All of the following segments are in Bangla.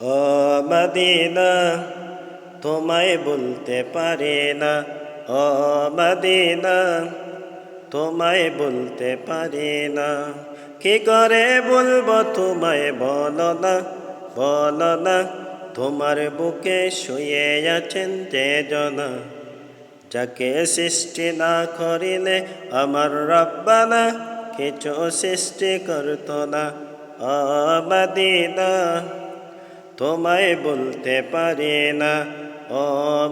ও মদিনা তোমায় বলতে পারি না, ও মদিনা তোমায় বলতে পারি না। কি করে বলবো তোমায় বলো না, বলো না। তোমার বুকে শুয়ে আছেন যে জনা, যাকে সৃষ্টি না করিলে আমার রব্বানা কিছু সৃষ্টি করত না। ও মদিনা তোমায় বলতে পারি না, ও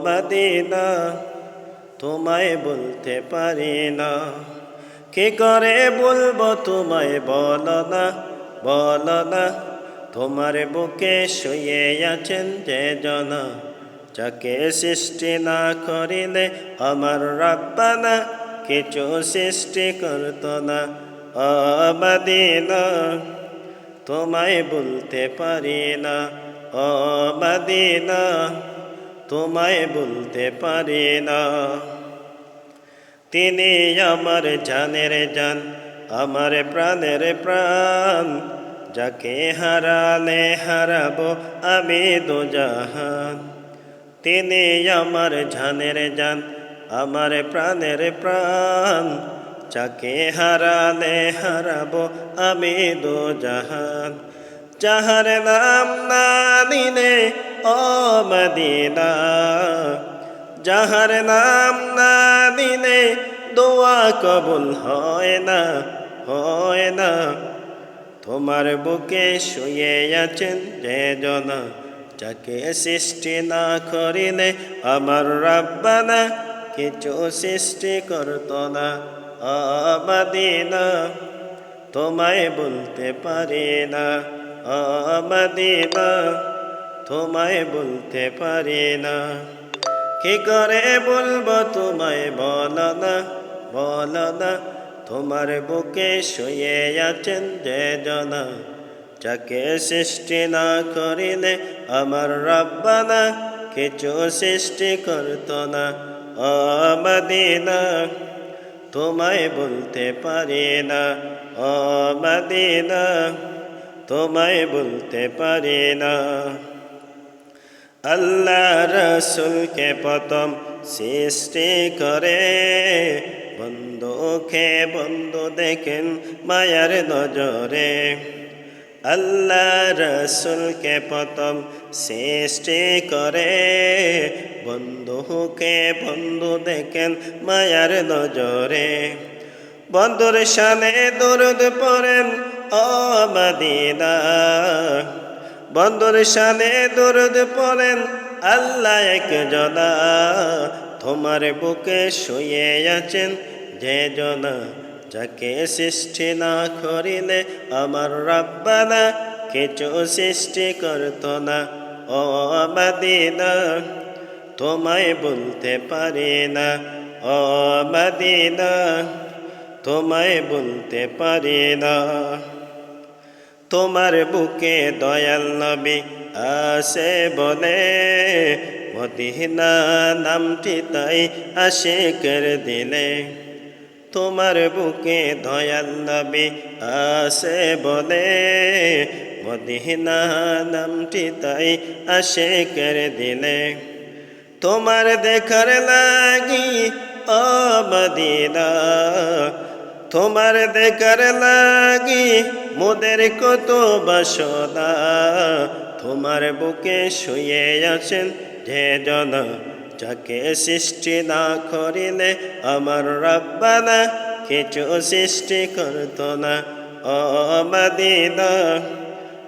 মদিনা তোমায় বলতে পারি না। কি করে বলবো তোমায় বলো না, বলো না। তোমার বুকে শুয়ে আছেন যে জনা, যাকে সৃষ্টি না করিলে আমার রব্বানা কিছু সৃষ্টি করত না। ও মদিনা তোমায় বলতে পারি না, ও মদিনা তোমায় বলতে পারি না। তিনি আমার জানের জান, আমার প্রাণের প্রাণ, যাকে হারালে হারাবো আমি দুজাহান। তিনি আমার জানের জান, আমার প্রাণের প্রাণ, যাকে হারালে হারাবো আমি দুজাহান। যাহার নাম না নিলে ও মদিনা, যাহার নাম না নিলে দোয়া কবুল হয় না, হয় না। তোমার বুকে শুয়ে আছেন যে জনা, যাকে সৃষ্টি না করিলে আমার রব্বানা কিছু সৃষ্টি করত না। ও মদিনা তোমায় বলতে পারি না, ও মদিনা তোমায় বলতে পারি না। কি করে বলবো তোমায় বলো না, বলো না। তোমার বুকে শুয়ে আছেন যে জনা, যাকে সৃষ্টি না করিলে আমার রব্বানা কিছু সৃষ্টি করত না। ও মদিনা তোমায় বলতে পারি না, ও মদিনা তোমায় বলতে পারি না। আল্লাহ রসুলকে প্রথম সৃষ্টি করে বন্ধুকে বন্ধু দেখেন মায়ার নজরে। আল্লাহ রসুলকে প্রথম সৃষ্টি করে বন্ধুকে বন্ধু দেখেন মায়ার নজরে। বন্ধুর শানে দরুদ পড়েন ও মদিনা, বন্ধুর শানে দরুদ পড়েন আল্লাহ এক জনা। তোমার বুকে শুয়ে আছেন যে জনা, যাকে সৃষ্টি না করিলে আমার রব্বানা কিছু সৃষ্টি করত না। ও মদিনা তোমায় বলতে পারি না, ও মদিনা তোমায় বলতে পারি না। তোমার বুকে দয়াল নবী আসে বলে, মদিনা নামটি তাই আশিকের দিলে। তোমার বুকে দয়াল নবী আসে বলে, মদিনা নামটি তাই আশিকের দিলে। তোমার দেখার লাগি ও মদিনা, তোমার দেখার লাগি মোদের কত বাসনা। তোমার বুকে শুয়ে আছেন যে জনা, যাকে সৃষ্টি না করিলে আমার রব্বানা কিছু সৃষ্টি করত না। ও মদিনা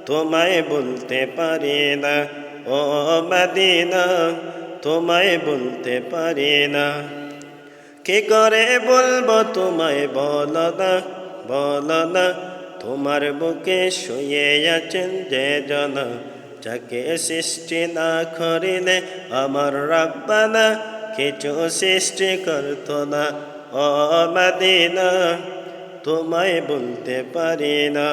তোমায় বলতে পারি না, ও মদিনা তোমায় বলতে পারি না। কি করে বলবো তোমায় বলো না, বলো না। তোমার বুকে শুয়ে আছেন যে জনা, যাকে সৃষ্টি না করিলে আমার রব্বানা কিছু সৃষ্টি করত না। ও মদিনা তোমায় বলতে পারি না।